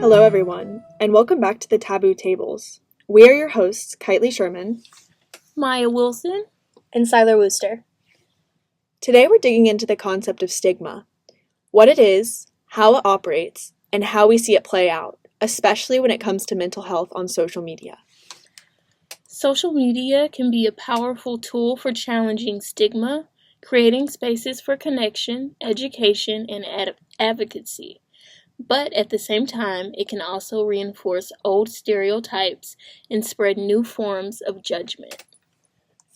Hello, everyone, and welcome back to the Taboo Tables. We are your hosts, Kitely Sherman, Maya Wilson, and Siler Wooster. Today we're digging into the concept of stigma, what it is, how it operates, and how we see it play out, especially when it comes to mental health on social media. Social media can be a powerful tool for challenging stigma, creating spaces for connection, education, and advocacy. But at the same time, it can also reinforce old stereotypes and spread new forms of judgment.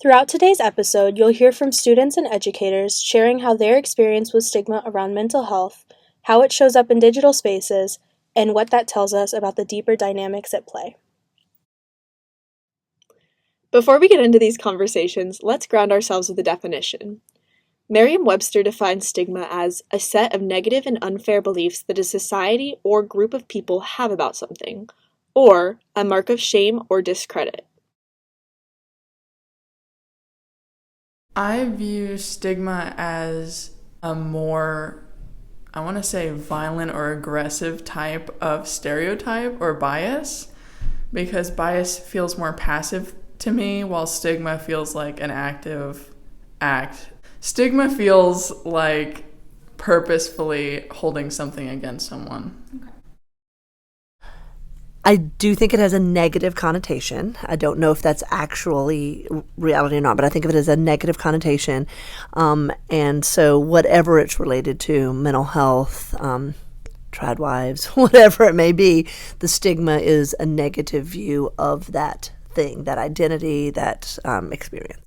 Throughout today's episode, you'll hear from students and educators sharing how their experience with stigma around mental health, how it shows up in digital spaces, and what that tells us about the deeper dynamics at play. Before we get into these conversations, let's ground ourselves with a definition. Merriam-Webster defines stigma as a set of negative and unfair beliefs that a society or group of people have about something, or a mark of shame or discredit. I view stigma as a more, I want to say, violent or aggressive type of stereotype or bias, because bias feels more passive to me, while stigma feels like an active act. Stigma feels like purposefully holding something against someone. Okay. I do think it has a negative connotation. I don't know if that's actually reality or not, but I think of it as a negative connotation. And so whatever it's related to, mental health, trad wives, whatever it may be, the stigma is a negative view of that thing, that identity, that experience.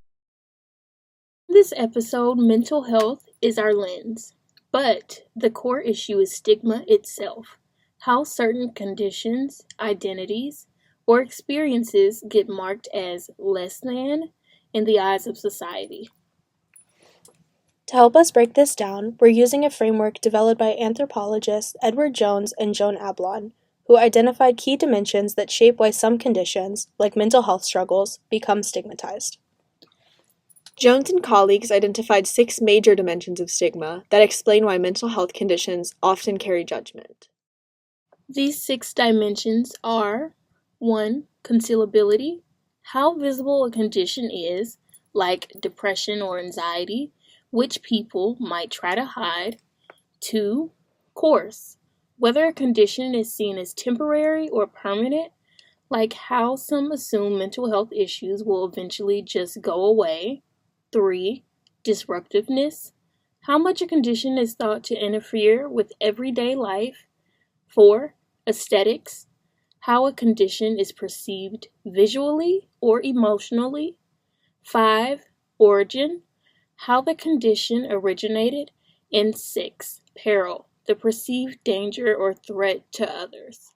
In this episode, mental health is our lens, but the core issue is stigma itself. How certain conditions, identities, or experiences get marked as less than in the eyes of society. To help us break this down, we're using a framework developed by anthropologists Edward Jones and Joan Ablon, who identified key dimensions that shape why some conditions, like mental health struggles, become stigmatized. Jones and colleagues identified 6 major dimensions of stigma that explain why mental health conditions often carry judgment. These 6 dimensions are 1. Concealability, how visible a condition is, like depression or anxiety, which people might try to hide. 2. Course, whether a condition is seen as temporary or permanent, like how some assume mental health issues will eventually just go away. 3. Disruptiveness, how much a condition is thought to interfere with everyday life. 4. Aesthetics, how a condition is perceived visually or emotionally. 5. Origin, how the condition originated. And 6. Peril, the perceived danger or threat to others.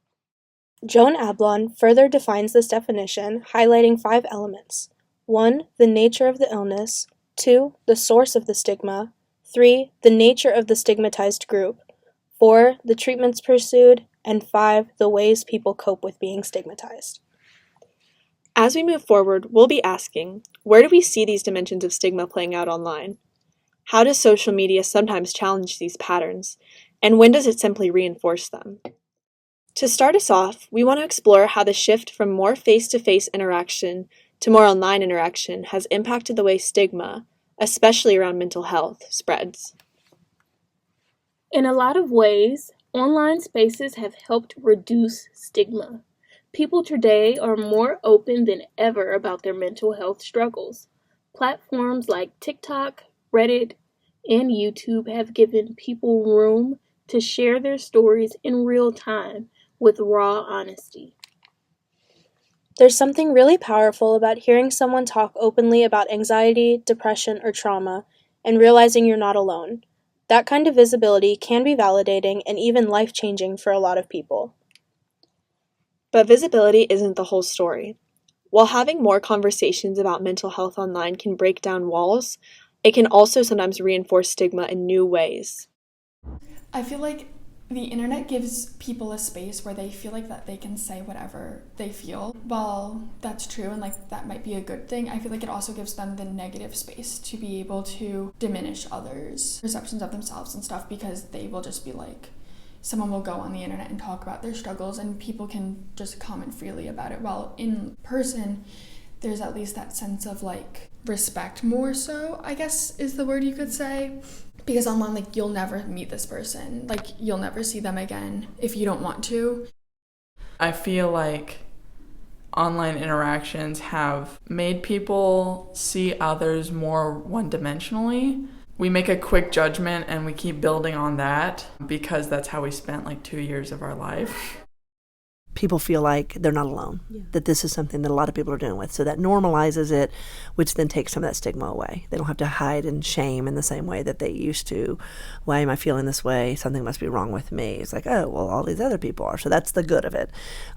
Joan Ablon further defines this definition, highlighting 5 elements. 1. The nature of the illness. 2. The source of the stigma. 3. The nature of the stigmatized group. 4. The treatments pursued. And 5. The ways people cope with being stigmatized. As we move forward, we'll be asking, where do we see these dimensions of stigma playing out online? How does social media sometimes challenge these patterns? And when does it simply reinforce them? To start us off, we want to explore how the shift from more face-to-face interaction to more online interaction has impacted the way stigma, especially around mental health, spreads. In a lot of ways, online spaces have helped reduce stigma. People today are more open than ever about their mental health struggles. Platforms like TikTok, Reddit, and YouTube have given people room to share their stories in real time with raw honesty. There's something really powerful about hearing someone talk openly about anxiety, depression, or trauma, and realizing you're not alone. That kind of visibility can be validating and even life-changing for a lot of people. But visibility isn't the whole story. While having more conversations about mental health online can break down walls, it can also sometimes reinforce stigma in new ways. I feel like the internet gives people a space where they feel like that they can say whatever they feel. While that's true and like that might be a good thing, I feel like it also gives them the negative space to be able to diminish others' perceptions of themselves and stuff, because they will just be like someone will go on the internet and talk about their struggles and people can just comment freely about it, while in person there's at least that sense of like respect, more so, I guess is the word you could say, because online, like, you'll never meet this person, like you'll never see them again if you don't want to. I feel like online interactions have made people see others more one-dimensionally. We make a quick judgment and we keep building on that because that's how we spent like 2 years of our life. People feel like they're not alone, that this is something that a lot of people are dealing with. So that normalizes it, which then takes some of that stigma away. They don't have to hide in shame in the same way that they used to. Why am I feeling this way? Something must be wrong with me. It's like, oh, well, all these other people are. So that's the good of it,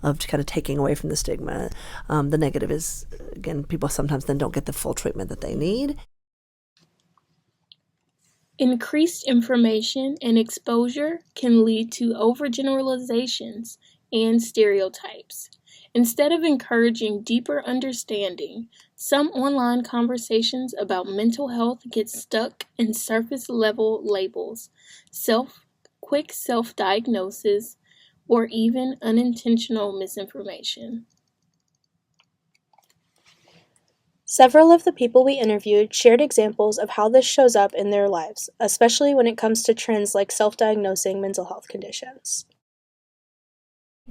of kind of taking away from the stigma. The negative is, again, people sometimes then don't get the full treatment that they need. Increased information and exposure can lead to overgeneralizations and stereotypes. Instead of encouraging deeper understanding, some online conversations about mental health get stuck in surface-level labels, quick self-diagnosis, or even unintentional misinformation. Several of the people we interviewed shared examples of how this shows up in their lives, especially when it comes to trends like self-diagnosing mental health conditions.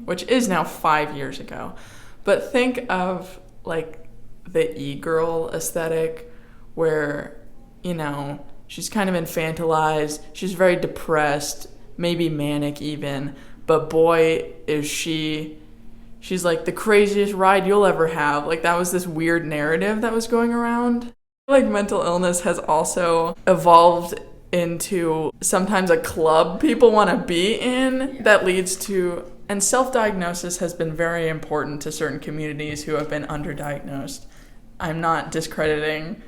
Which is now 5 years ago. But think of like the e-girl aesthetic where, you know, she's kind of infantilized, she's very depressed, maybe manic even, but boy is she's like the craziest ride you'll ever have. Like that was this weird narrative that was going around. Like mental illness has also evolved into sometimes a club people want to be in that leads to, and self-diagnosis has been very important to certain communities who have been underdiagnosed. I'm not discrediting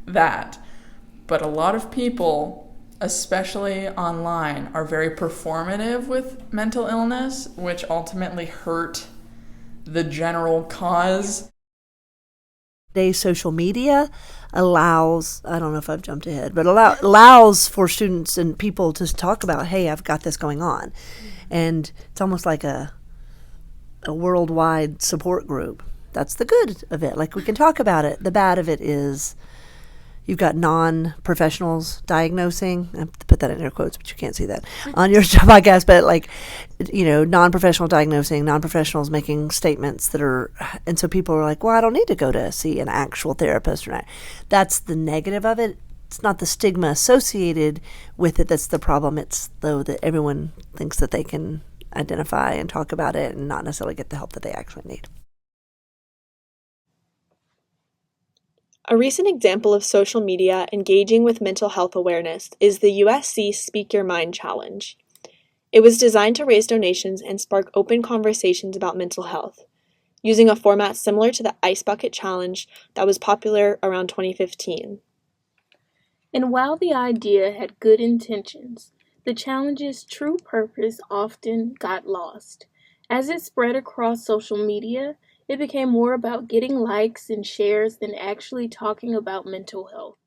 that, but a lot of people, especially online, are very performative with mental illness, which ultimately hurt the general cause. Today's social media allows, I don't know if I've jumped ahead, but allows for students and people to talk about, hey, I've got this going on. And it's almost like a worldwide support group. That's the good of it. Like we can talk about it. The bad of it is you've got non-professionals diagnosing. I have to put that in air quotes, but you can't see that on your podcast. But like, you know, non-professional diagnosing, non-professionals making statements that are, and so people are like, well, I don't need to go to see an actual therapist or not. That's the negative of it. It's not the stigma associated with it that's the problem. It's though that everyone thinks that they can identify and talk about it and not necessarily get the help that they actually need. A recent example of social media engaging with mental health awareness is the USC Speak Your Mind Challenge. It was designed to raise donations and spark open conversations about mental health, using a format similar to the Ice Bucket Challenge that was popular around 2015. And while the idea had good intentions, the challenge's true purpose often got lost. As it spread across social media, it became more about getting likes and shares than actually talking about mental health.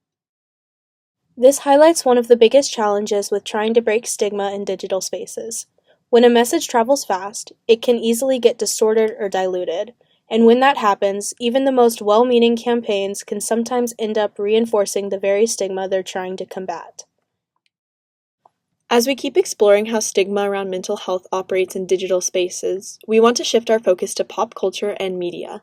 This highlights one of the biggest challenges with trying to break stigma in digital spaces. When a message travels fast, it can easily get distorted or diluted. And when that happens, even the most well-meaning campaigns can sometimes end up reinforcing the very stigma they're trying to combat. As we keep exploring how stigma around mental health operates in digital spaces, we want to shift our focus to pop culture and media.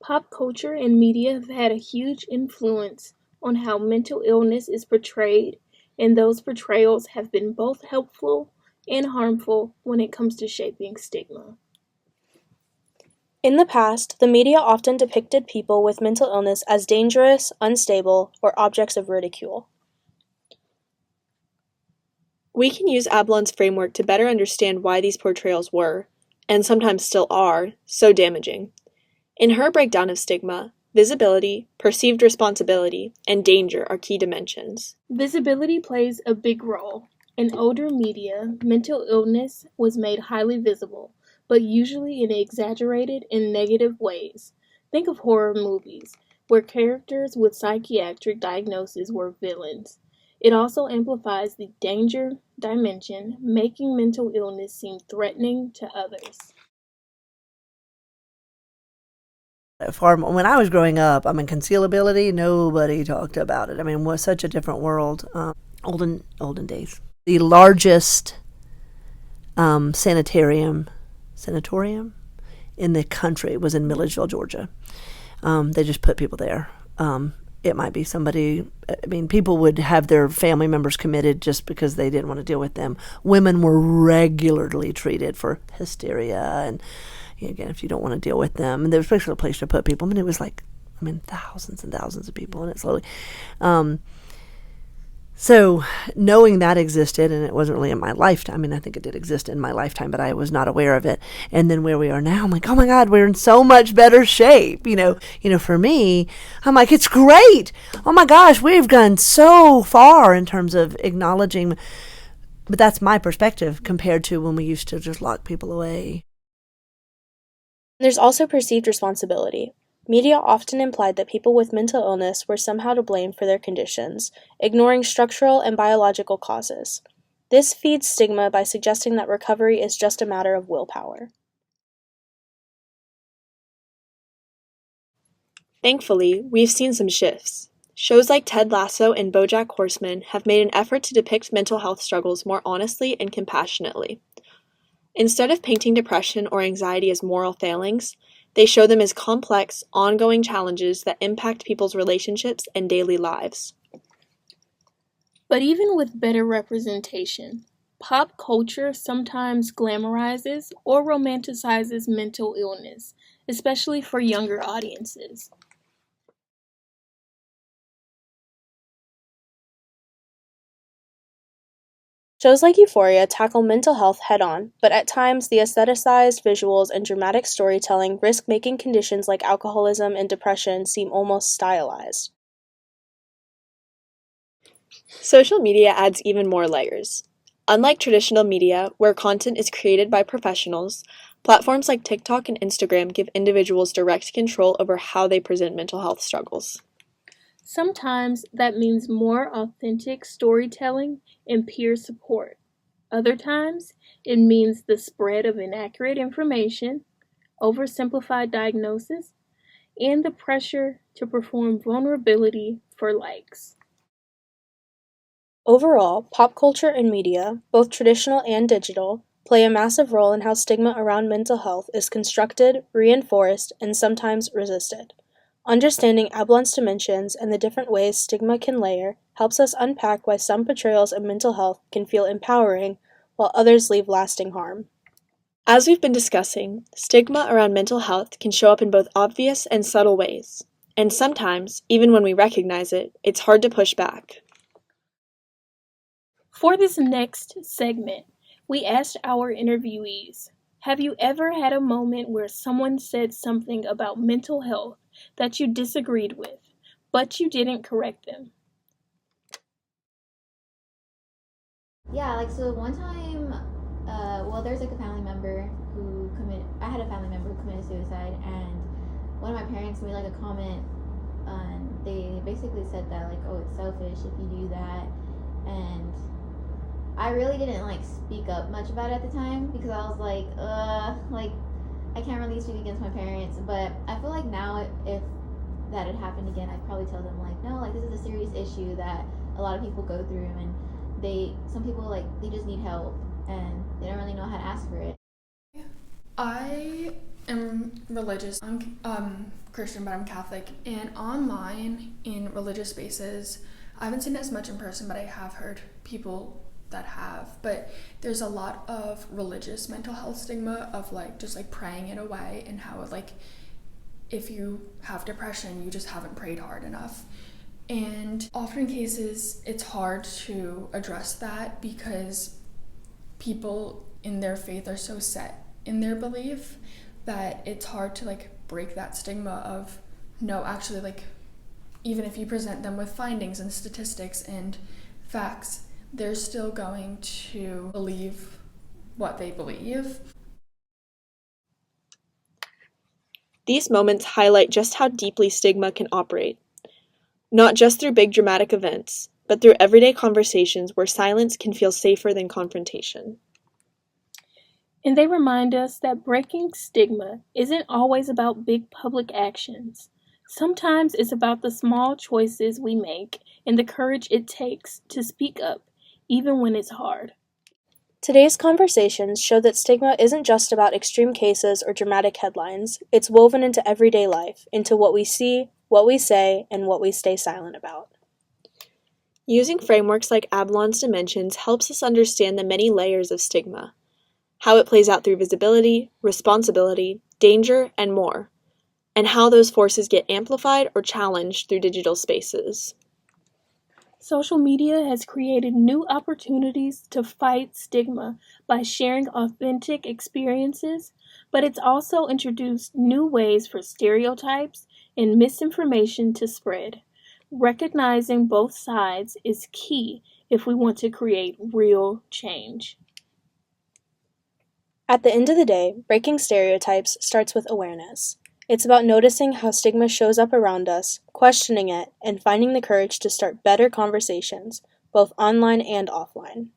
Pop culture and media have had a huge influence on how mental illness is portrayed, and those portrayals have been both helpful and harmful when it comes to shaping stigma. In the past, the media often depicted people with mental illness as dangerous, unstable, or objects of ridicule. We can use Ablon's framework to better understand why these portrayals were, and sometimes still are, so damaging. In her breakdown of stigma, visibility, perceived responsibility, and danger are key dimensions. Visibility plays a big role. In older media, mental illness was made highly visible, but usually in exaggerated and negative ways. Think of horror movies, where characters with psychiatric diagnoses were villains. It also amplifies the danger dimension, making mental illness seem threatening to others. When I was growing up, concealability, nobody talked about it. It was such a different world. Olden days. The largest sanatorium in the country was in Milledgeville, Georgia. They just put people there. It might be somebody, people would have their family members committed just because they didn't want to deal with them. Women were regularly treated for hysteria, and again, if you don't want to deal with them, and there was basically a place to put people. It was thousands and thousands of people, and it slowly. So knowing that existed, and it wasn't really in my lifetime. I think it did exist in my lifetime, but I was not aware of it. And then where we are now, I'm like, oh my God, we're in so much better shape. For me, I'm like, it's great. Oh my gosh, we've gone so far in terms of acknowledging. But that's my perspective compared to when we used to just lock people away. There's also perceived responsibility. Media often implied that people with mental illness were somehow to blame for their conditions, ignoring structural and biological causes. This feeds stigma by suggesting that recovery is just a matter of willpower. Thankfully, we've seen some shifts. Shows like Ted Lasso and BoJack Horseman have made an effort to depict mental health struggles more honestly and compassionately. Instead of painting depression or anxiety as moral failings, they show them as complex, ongoing challenges that impact people's relationships and daily lives. But even with better representation, pop culture sometimes glamorizes or romanticizes mental illness, especially for younger audiences. Shows like Euphoria tackle mental health head-on, but at times the aestheticized visuals and dramatic storytelling risk making conditions like alcoholism and depression seem almost stylized. Social media adds even more layers. Unlike traditional media, where content is created by professionals, platforms like TikTok and Instagram give individuals direct control over how they present mental health struggles. Sometimes that means more authentic storytelling and peer support. Other times, it means the spread of inaccurate information, oversimplified diagnosis, and the pressure to perform vulnerability for likes. Overall, pop culture and media, both traditional and digital, play a massive role in how stigma around mental health is constructed, reinforced, and sometimes resisted. Understanding Ablon's dimensions and the different ways stigma can layer helps us unpack why some portrayals of mental health can feel empowering, while others leave lasting harm. As we've been discussing, stigma around mental health can show up in both obvious and subtle ways, and sometimes, even when we recognize it, it's hard to push back. For this next segment, we asked our interviewees, have you ever had a moment where someone said something about mental health that you disagreed with, but you didn't correct them? Yeah, so one time, there's a family member I had a family member who committed suicide, and one of my parents made a comment, and they basically said that oh, it's selfish if you do that, and I really didn't speak up much about it at the time because I was I can't really speak against my parents, but I feel like now if that had happened again, I'd probably tell them no, this is a serious issue that a lot of people go through, and some people they just need help and they don't really know how to ask for it. I am religious. I'm Christian, but I'm Catholic. And online in religious spaces, I haven't seen it as much in person, but I have heard people that have. But there's a lot of religious mental health stigma of just praying it away, and how if you have depression, you just haven't prayed hard enough. And often in cases, it's hard to address that because people in their faith are so set in their belief that it's hard to break that stigma of, no, actually even if you present them with findings and statistics and facts, they're still going to believe what they believe. These moments highlight just how deeply stigma can operate. Not just through big dramatic events, but through everyday conversations where silence can feel safer than confrontation. And they remind us that breaking stigma isn't always about big public actions. Sometimes it's about the small choices we make and the courage it takes to speak up, even when it's hard. Today's conversations show that stigma isn't just about extreme cases or dramatic headlines. It's woven into everyday life, into what we see, what we say, and what we stay silent about. Using frameworks like Ablon's dimensions helps us understand the many layers of stigma, how it plays out through visibility, responsibility, danger, and more, and how those forces get amplified or challenged through digital spaces. Social media has created new opportunities to fight stigma by sharing authentic experiences, but it's also introduced new ways for stereotypes and misinformation to spread. Recognizing both sides is key if we want to create real change. At the end of the day, breaking stereotypes starts with awareness. It's about noticing how stigma shows up around us, questioning it, and finding the courage to start better conversations, both online and offline.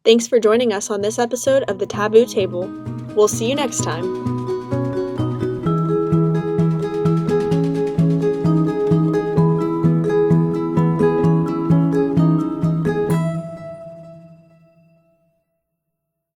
Thanks for joining us on this episode of the Taboo Table. We'll see you next time.